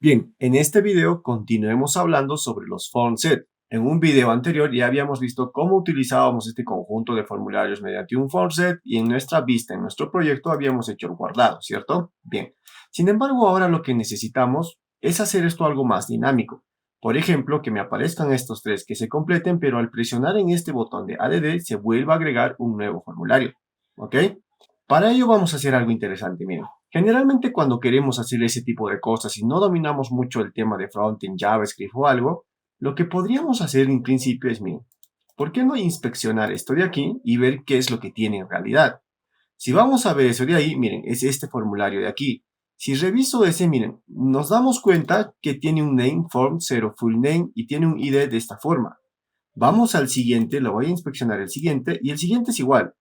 Bien, en este video continuemos hablando sobre los form set. En un video anterior ya habíamos visto cómo utilizábamos este conjunto de formularios mediante un form set y en nuestra vista, en nuestro proyecto, habíamos hecho el guardado, ¿cierto? Bien. Sin embargo, ahora lo que necesitamos es hacer esto algo más dinámico. Por ejemplo, que me aparezcan estos tres que se completen, pero al presionar en este botón de ADD se vuelva a agregar un nuevo formulario. ¿Ok? Para ello vamos a hacer algo interesante, miren. Generalmente cuando queremos hacer ese tipo de cosas y no dominamos mucho el tema de frontend, JavaScript o algo, lo que podríamos hacer en principio es, miren, ¿por qué no inspeccionar esto de aquí y ver qué es lo que tiene en realidad? Si vamos a ver eso de ahí, miren, es este formulario de aquí. Si reviso ese, miren, nos damos cuenta que tiene un name, form, 0, full name y tiene un ID de esta forma. Vamos al siguiente, lo voy a inspeccionar el siguiente y el siguiente es igual.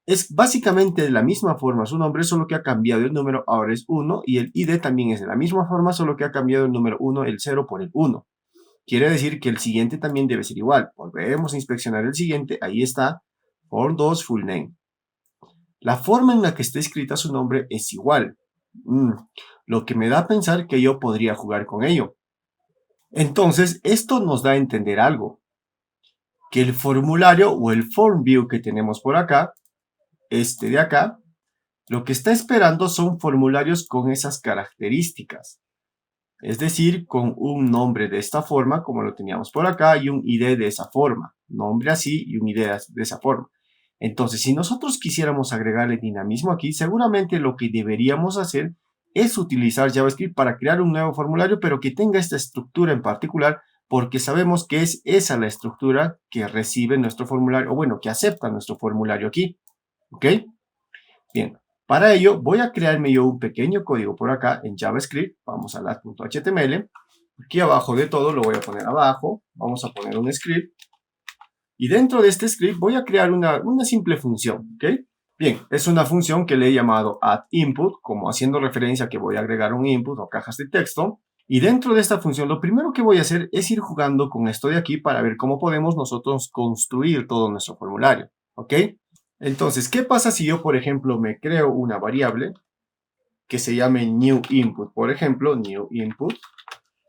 Es básicamente de la misma forma su nombre, solo que ha cambiado el número, ahora es 1, y el ID también es de la misma forma, solo que ha cambiado el número 1, el 0 por el 1. Quiere decir que el siguiente también debe ser igual. Volvemos a inspeccionar el siguiente, ahí está, form 2 full name. La forma en la que está escrita su nombre es igual. Lo que me da a pensar que yo podría jugar con ello. Entonces, esto nos da a entender algo, que el formulario o el form view que tenemos por acá, este de acá, lo que está esperando son formularios con esas características. Es decir, con un nombre de esta forma, como lo teníamos por acá, y un ID de esa forma. Nombre así y un ID de esa forma. Entonces, si nosotros quisiéramos agregarle dinamismo aquí, seguramente lo que deberíamos hacer es utilizar JavaScript para crear un nuevo formulario, pero que tenga esta estructura en particular, porque sabemos que es esa la estructura que recibe nuestro formulario, o bueno, que acepta nuestro formulario aquí. ¿Ok? Bien, para ello voy a crearme yo un pequeño código por acá en JavaScript. Vamos a lat.html. Aquí abajo de todo lo voy a poner abajo. Vamos a poner un script. Y dentro de este script voy a crear una simple función, ¿ok? Bien, es una función que le he llamado addInput, como haciendo referencia a que voy a agregar un input o cajas de texto. Y dentro de esta función lo primero que voy a hacer es ir jugando con esto de aquí para ver cómo podemos nosotros construir todo nuestro formulario, ¿ok? Entonces, ¿qué pasa si yo, por ejemplo, me creo una variable que se llame newInput? Por ejemplo, newInput.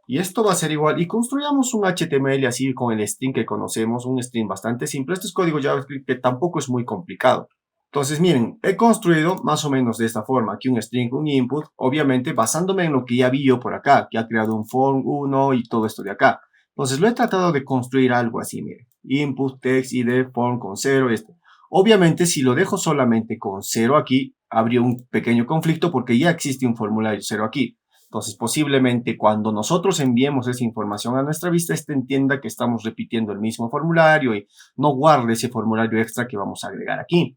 Y esto va a ser igual. Y construyamos un HTML así con el string que conocemos, un string bastante simple. Este es código JavaScript que tampoco es muy complicado. Entonces, miren, he construido más o menos de esta forma. Aquí un string, un input, obviamente basándome en lo que ya vi yo por acá, que ha creado un form 1 y todo esto de acá. Entonces, lo he tratado de construir algo así, miren. Input, text, id, form con 0, esto. Obviamente, si lo dejo solamente con 0 aquí, habría un pequeño conflicto porque ya existe un formulario 0 aquí. Entonces, posiblemente cuando nosotros enviemos esa información a nuestra vista, este entienda que estamos repitiendo el mismo formulario y no guarde ese formulario extra que vamos a agregar aquí.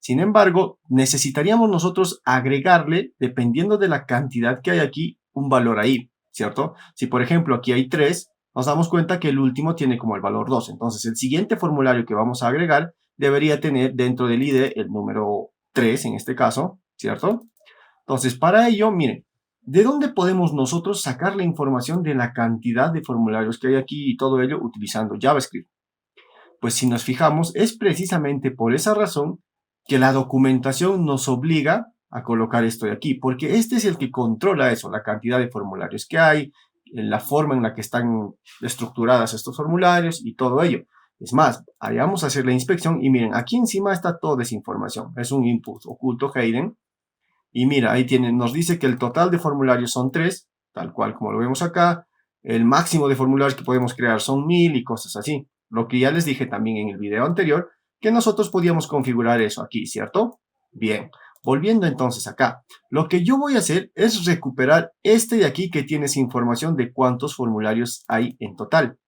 Sin embargo, necesitaríamos nosotros agregarle, dependiendo de la cantidad que hay aquí, un valor ahí, ¿cierto? Si, por ejemplo, aquí hay 3, nos damos cuenta que el último tiene como el valor 2. Entonces, el siguiente formulario que vamos a agregar debería tener dentro del ID el número 3, en este caso, ¿cierto? Entonces, para ello, miren, ¿de dónde podemos nosotros sacar la información de la cantidad de formularios que hay aquí y todo ello utilizando JavaScript? Pues si nos fijamos, es precisamente por esa razón que la documentación nos obliga a colocar esto de aquí, porque este es el que controla eso, la cantidad de formularios que hay, la forma en la que están estructuradas estos formularios y todo ello. Es más, ahí vamos a hacer la inspección y miren, aquí encima está toda esa información. Es un input oculto hidden. Y mira, ahí tiene, nos dice que el total de formularios son 3, tal cual como lo vemos acá. El máximo de formularios que podemos crear son 1000 y cosas así. Lo que ya les dije también en el video anterior, que nosotros podíamos configurar eso aquí, ¿cierto? Bien, volviendo entonces acá. Lo que yo voy a hacer es recuperar este de aquí que tiene esa información de cuántos formularios hay en total.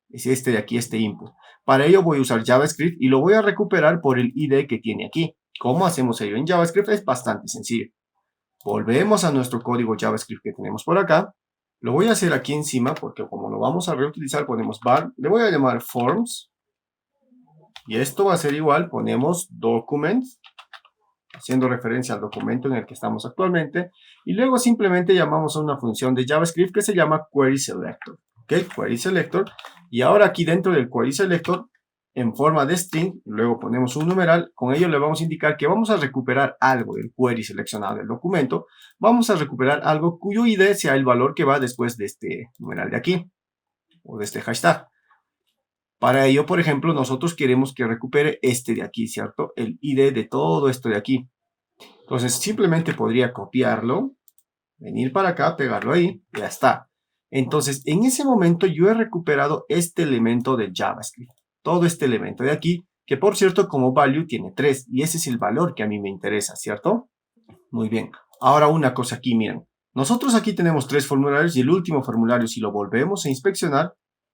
Es este de aquí, este input. Para ello voy a usar JavaScript y lo voy a recuperar por el ID que tiene aquí. ¿Cómo hacemos ello en JavaScript? Es bastante sencillo. Volvemos a nuestro código JavaScript que tenemos por acá. Lo voy a hacer aquí encima porque como lo vamos a reutilizar ponemos var. Le voy a llamar forms. Y esto va a ser igual. Ponemos documents, haciendo referencia al documento en el que estamos actualmente. Y luego simplemente llamamos a una función de JavaScript que se llama query selector. ¿Ok? Query selector. Y ahora aquí dentro del query selector en forma de string, luego ponemos un numeral, con ello le vamos a indicar que vamos a recuperar algo del query seleccionado del documento, vamos a recuperar algo cuyo ID sea el valor que va después de este numeral de aquí, o de este hashtag. Para ello, por ejemplo, nosotros queremos que recupere este de aquí, ¿cierto? El ID de todo esto de aquí. Entonces, simplemente podría copiarlo, venir para acá, pegarlo ahí, y ya está. Entonces, en ese momento yo he recuperado este elemento de JavaScript. Todo este elemento de aquí, que por cierto, como value tiene 3, y ese es el valor que a mí me interesa, ¿cierto? Muy bien. Ahora una cosa aquí, miren. Nosotros aquí tenemos 3 formularios, y el último formulario, si lo volvemos a inspeccionar,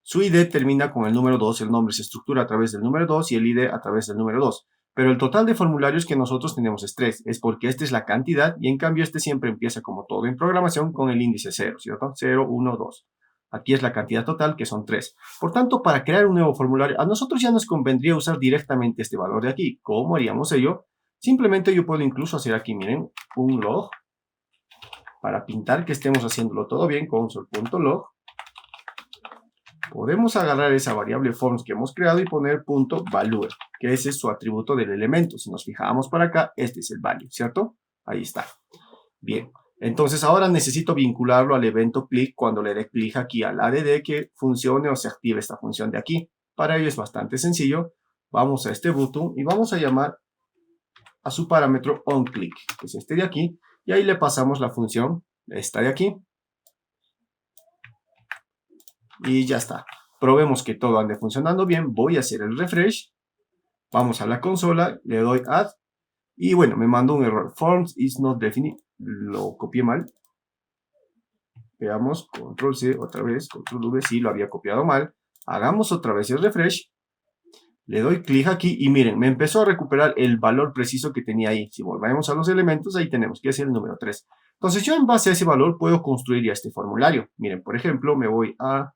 su ID termina con el número 2, el nombre se estructura a través del número 2 y el ID a través del número 2. Pero el total de formularios que nosotros tenemos es 3, es porque esta es la cantidad y en cambio este siempre empieza como todo en programación con el índice 0, ¿cierto? 0, 1, 2. Aquí es la cantidad total que son 3. Por tanto, para crear un nuevo formulario, a nosotros ya nos convendría usar directamente este valor de aquí. ¿Cómo haríamos ello? Simplemente yo puedo incluso hacer aquí, miren, un log para pintar que estemos haciéndolo todo bien, console.log. Podemos agarrar esa variable forms que hemos creado y poner .value, que ese es su atributo del elemento. Si nos fijamos para acá, este es el value, ¿cierto? Ahí está. Bien, entonces ahora necesito vincularlo al evento click cuando le dé clic aquí al add que funcione o se active esta función de aquí. Para ello es bastante sencillo. Vamos a este button y vamos a llamar a su parámetro onClick, que es este de aquí, y ahí le pasamos la función, esta de aquí. Y ya está. Probemos que todo ande funcionando bien. Voy a hacer el refresh. Vamos a la consola, le doy add. Y bueno, me mandó un error. Forms is not definite. Lo copié mal. Veamos, control C otra vez, control V, sí, lo había copiado mal. Hagamos otra vez el refresh. Le doy clic aquí y miren, me empezó a recuperar el valor preciso que tenía ahí. Si volvemos a los elementos, ahí tenemos que es el número 3. Entonces yo en base a ese valor puedo construir ya este formulario. Miren, por ejemplo, me voy a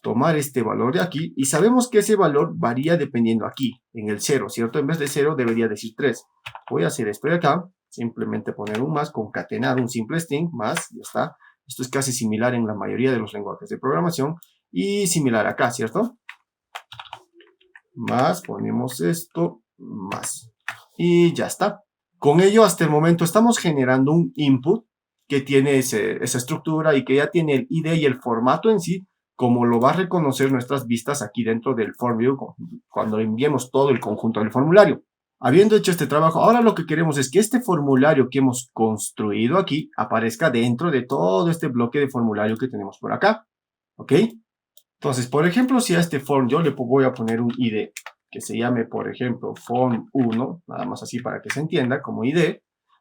tomar este valor de aquí y sabemos que ese valor varía dependiendo aquí, en el 0, ¿cierto? En vez de 0 debería decir 3. Voy a hacer esto de acá, simplemente poner un más, concatenar un simple string, más, ya está. Esto es casi similar en la mayoría de los lenguajes de programación y similar acá, ¿cierto? Más, ponemos esto, más. Y ya está. Con ello, hasta el momento, estamos generando un input que tiene esa estructura y que ya tiene el ID y el formato en sí, como lo va a reconocer nuestras vistas aquí dentro del form view cuando enviemos todo el conjunto del formulario. Habiendo hecho este trabajo, ahora lo que queremos es que este formulario que hemos construido aquí aparezca dentro de todo este bloque de formulario que tenemos por acá. ¿Ok? Entonces, por ejemplo, si a este form yo le voy a poner un ID que se llame, por ejemplo, form1, nada más así para que se entienda como ID,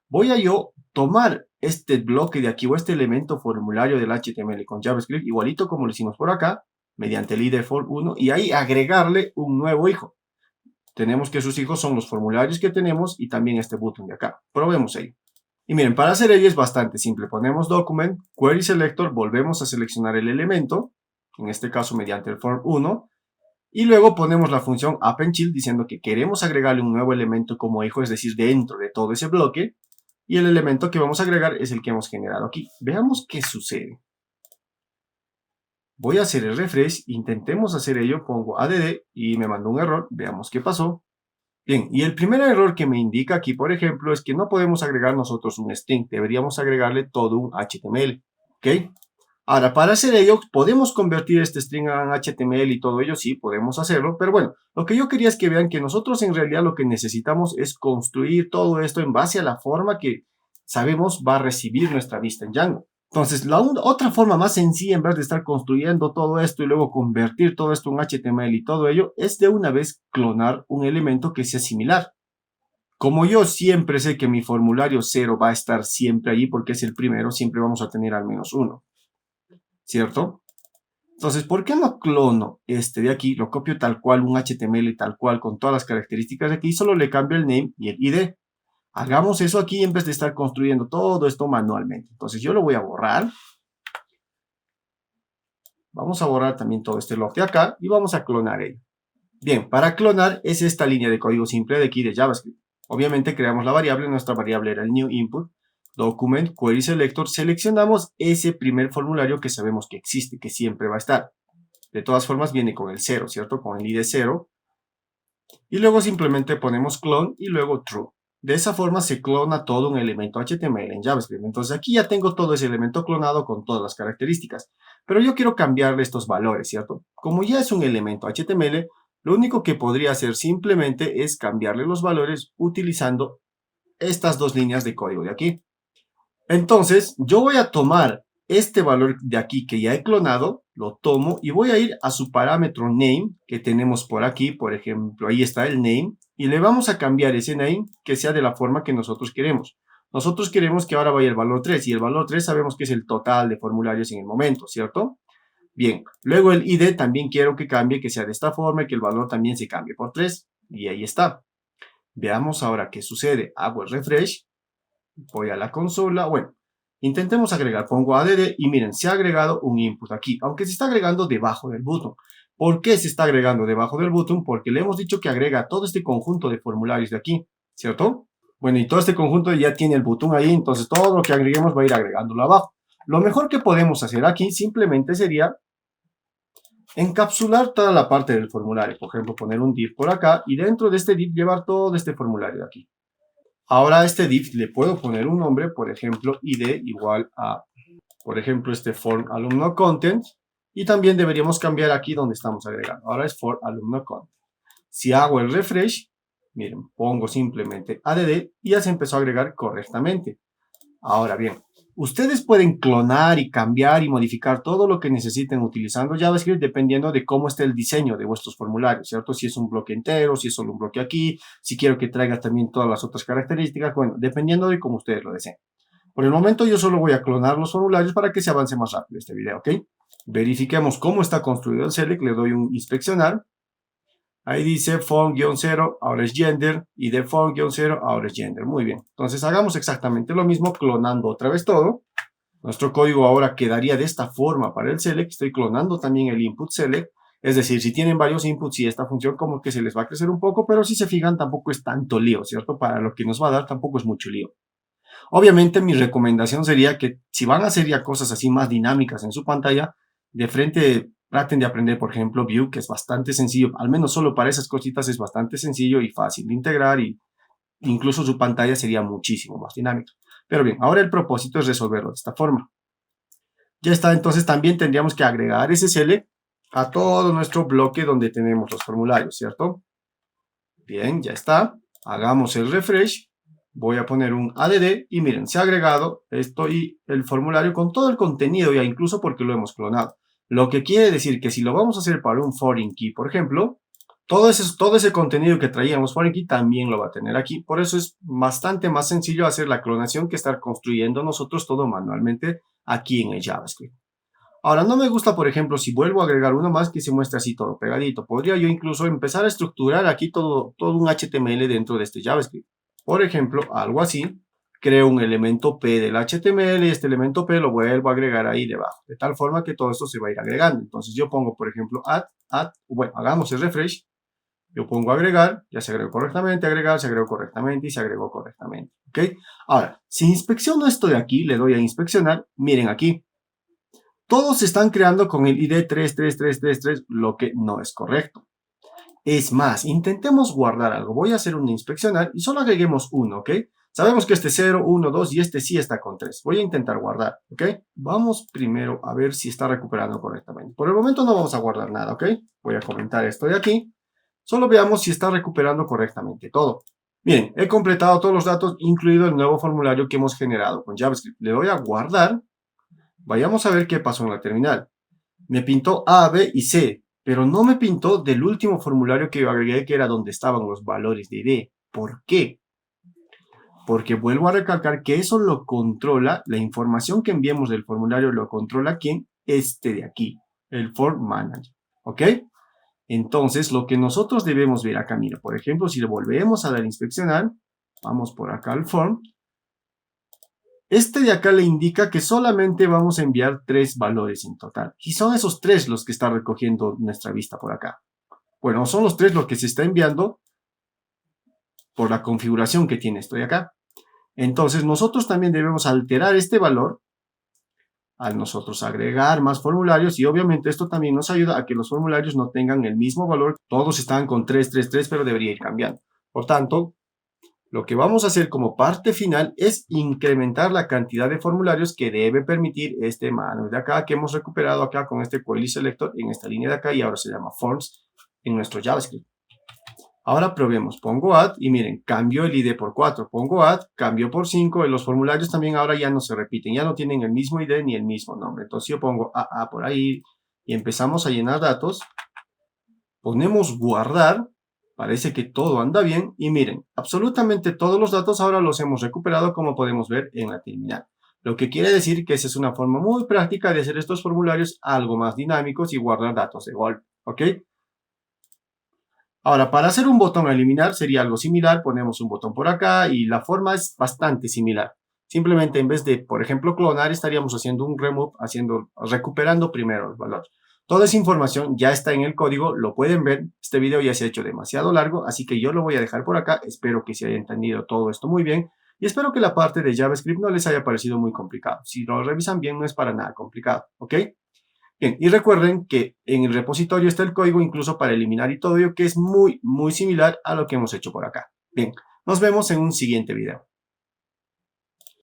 voy a yo tomar este bloque de aquí o este elemento formulario del HTML con JavaScript, igualito como lo hicimos por acá, mediante el ID form1, y ahí agregarle un nuevo hijo. Tenemos que sus hijos son los formularios que tenemos y también este botón de acá. Probemos ello. Y miren, para hacer ello es bastante simple. Ponemos document, query selector, volvemos a seleccionar el elemento, en este caso mediante el form1, y luego ponemos la función appendChild diciendo que queremos agregarle un nuevo elemento como hijo, es decir, dentro de todo ese bloque, y el elemento que vamos a agregar es el que hemos generado aquí. Veamos qué sucede. Voy a hacer el refresh, intentemos hacer ello, pongo add y me mandó un error, veamos qué pasó. Bien, y el primer error que me indica aquí, por ejemplo, es que no podemos agregar nosotros un string, deberíamos agregarle todo un HTML, ¿ok? Ahora, para hacer ello, ¿podemos convertir este string en HTML y todo ello? Sí, podemos hacerlo, pero bueno, lo que yo quería es que vean que nosotros en realidad lo que necesitamos es construir todo esto en base a la forma que sabemos va a recibir nuestra vista en Django. Entonces, la otra forma más sencilla, en vez de estar construyendo todo esto y luego convertir todo esto en HTML y todo ello, es de una vez clonar un elemento que sea similar. Como yo siempre sé que mi formulario 0 va a estar siempre ahí porque es el primero, siempre vamos a tener al menos uno, ¿cierto? Entonces, ¿por qué no clono este de aquí? Lo copio tal cual, un HTML tal cual, con todas las características de aquí, solo le cambio el name y el ID. Hagamos eso aquí en vez de estar construyendo todo esto manualmente. Entonces yo lo voy a borrar. Vamos a borrar también todo este log de acá y vamos a clonar ello. Bien, para clonar es esta línea de código simple de aquí de JavaScript. Obviamente creamos la variable, nuestra variable era el new input, document, query selector, seleccionamos ese primer formulario que sabemos que existe, que siempre va a estar. De todas formas viene con el 0, ¿cierto? Con el ID 0. Y luego simplemente ponemos clone y luego true. De esa forma se clona todo un elemento HTML en JavaScript. Entonces aquí ya tengo todo ese elemento clonado con todas las características. Pero yo quiero cambiarle estos valores, ¿cierto? Como ya es un elemento HTML, lo único que podría hacer simplemente es cambiarle los valores utilizando estas dos líneas de código de aquí. Entonces, yo voy a tomar este valor de aquí que ya he clonado, lo tomo y voy a ir a su parámetro name que tenemos por aquí, por ejemplo, ahí está el name, y le vamos a cambiar ese name que sea de la forma que nosotros queremos. Nosotros queremos que ahora vaya el valor 3, y el valor 3 sabemos que es el total de formularios en el momento, ¿cierto? Bien, luego el ID también quiero que cambie, que sea de esta forma y que el valor también se cambie por 3, y ahí está. Veamos ahora qué sucede. Hago el refresh. Voy a la consola, bueno, intentemos agregar, pongo add y miren, se ha agregado un input aquí, aunque se está agregando debajo del botón. ¿Por qué se está agregando debajo del botón? Porque le hemos dicho que agrega todo este conjunto de formularios de aquí, ¿cierto? Bueno, y todo este conjunto ya tiene el botón ahí, entonces todo lo que agreguemos va a ir agregándolo abajo. Lo mejor que podemos hacer aquí simplemente sería encapsular toda la parte del formulario. Por ejemplo, poner un div por acá y dentro de este div llevar todo este formulario de aquí. Ahora a este div le puedo poner un nombre, por ejemplo, id igual a, por ejemplo, este form alumno content. Y también deberíamos cambiar aquí donde estamos agregando. Ahora es for alumno content. Si hago el refresh, miren, pongo simplemente add y ya se empezó a agregar correctamente. Ahora bien, ustedes pueden clonar y cambiar y modificar todo lo que necesiten utilizando JavaScript dependiendo de cómo esté el diseño de vuestros formularios, ¿cierto? Si es un bloque entero, si es solo un bloque aquí, si quiero que traiga también todas las otras características, bueno, dependiendo de cómo ustedes lo deseen. Por el momento yo solo voy a clonar los formularios para que se avance más rápido este video, ¿ok? Verifiquemos cómo está construido el select, le doy un inspeccionar. Ahí dice form-0, ahora es gender, y de form-0, ahora es gender. Muy bien. Entonces hagamos exactamente lo mismo, clonando otra vez todo. Nuestro código ahora quedaría de esta forma para el select. Estoy clonando también el input select. Es decir, si tienen varios inputs y esta función como que se les va a crecer un poco, pero si se fijan tampoco es tanto lío, ¿cierto? Para lo que nos va a dar tampoco es mucho lío. Obviamente mi recomendación sería que si van a hacer ya cosas así más dinámicas en su pantalla, de frente traten de aprender, por ejemplo, Vue, que es bastante sencillo, al menos solo para esas cositas es bastante sencillo y fácil de integrar y incluso su pantalla sería muchísimo más dinámica. Pero bien, ahora el propósito es resolverlo de esta forma. Ya está, entonces también tendríamos que agregar ese select a todo nuestro bloque donde tenemos los formularios, ¿cierto? Bien, ya está. Hagamos el refresh. Voy a poner un add y miren, se ha agregado esto y el formulario con todo el contenido ya, incluso porque lo hemos clonado. Lo que quiere decir que si lo vamos a hacer para un foreign key, por ejemplo, todo ese contenido que traíamos foreign key también lo va a tener aquí. Por eso es bastante más sencillo hacer la clonación que estar construyendo nosotros todo manualmente aquí en el JavaScript. Ahora, no me gusta, por ejemplo, si vuelvo a agregar uno más que se muestre así todo pegadito. Podría yo incluso empezar a estructurar aquí todo un HTML dentro de este JavaScript. Por ejemplo, algo así. Creo un elemento P del HTML y este elemento P lo vuelvo a agregar ahí debajo. De tal forma que todo esto se va a ir agregando. Entonces yo pongo, por ejemplo, bueno, hagamos el refresh. Yo pongo agregar, ya se agregó correctamente, agregar, se agregó correctamente y se agregó correctamente. ¿Ok? Ahora, si inspecciono esto de aquí, le doy a inspeccionar, miren aquí. Todos se están creando con el ID 33333, lo que no es correcto. Es más, intentemos guardar algo. Voy a hacer una inspeccionar y solo agreguemos uno, ¿ok? Sabemos que este 0, 1, 2 y este sí está con 3. Voy a intentar guardar, ¿ok? Vamos primero a ver si está recuperando correctamente. Por el momento no vamos a guardar nada, ¿ok? Voy a comentar esto de aquí. Solo veamos si está recuperando correctamente todo. Bien, he completado todos los datos, incluido el nuevo formulario que hemos generado con JavaScript. Le doy a guardar. Vayamos a ver qué pasó en la terminal. Me pintó A, B y C, pero no me pintó del último formulario que yo agregué, que era donde estaban los valores de ID. ¿Por qué? Porque vuelvo a recalcar que eso lo controla, la información que enviemos del formulario lo controla ¿quién? Este de aquí, el Form Manager. ¿Ok? Entonces, lo que nosotros debemos ver acá, mira, por ejemplo, si le volvemos a dar a inspeccionar, vamos por acá al Form. Este de acá le indica que solamente vamos a enviar 3 valores en total. Y son esos 3 los que está recogiendo nuestra vista por acá. Bueno, son los 3 los que se está enviando por la configuración que tiene esto de acá. Entonces, nosotros también debemos alterar este valor al nosotros agregar más formularios, y obviamente esto también nos ayuda a que los formularios no tengan el mismo valor. Todos están con 333, pero debería ir cambiando. Por tanto, lo que vamos a hacer como parte final es incrementar la cantidad de formularios que debe permitir este manual de acá, que hemos recuperado acá con este query selector en esta línea de acá, y ahora se llama forms en nuestro JavaScript. Ahora probemos, pongo add y miren, cambio el ID por 4, pongo add, cambio por 5, y los formularios también ahora ya no se repiten, ya no tienen el mismo ID ni el mismo nombre. Entonces yo pongo AA por ahí y empezamos a llenar datos, ponemos guardar, parece que todo anda bien y miren, absolutamente todos los datos ahora los hemos recuperado, como podemos ver en la terminal. Lo que quiere decir que esa es una forma muy práctica de hacer estos formularios algo más dinámicos y guardar datos de golpe, ¿ok? Ahora, para hacer un botón a eliminar sería algo similar, ponemos un botón por acá y la forma es bastante similar. Simplemente en vez de, por ejemplo, clonar, estaríamos haciendo un remove, recuperando primero los valores. Toda esa información ya está en el código, lo pueden ver. Este video ya se ha hecho demasiado largo, así que yo lo voy a dejar por acá. Espero que se haya entendido todo esto muy bien y espero que la parte de JavaScript no les haya parecido muy complicado. Si lo revisan bien, no es para nada complicado, ¿ok? Bien, y recuerden que en el repositorio está el código incluso para eliminar y todo ello, que es muy similar a lo que hemos hecho por acá. Bien, nos vemos en un siguiente video.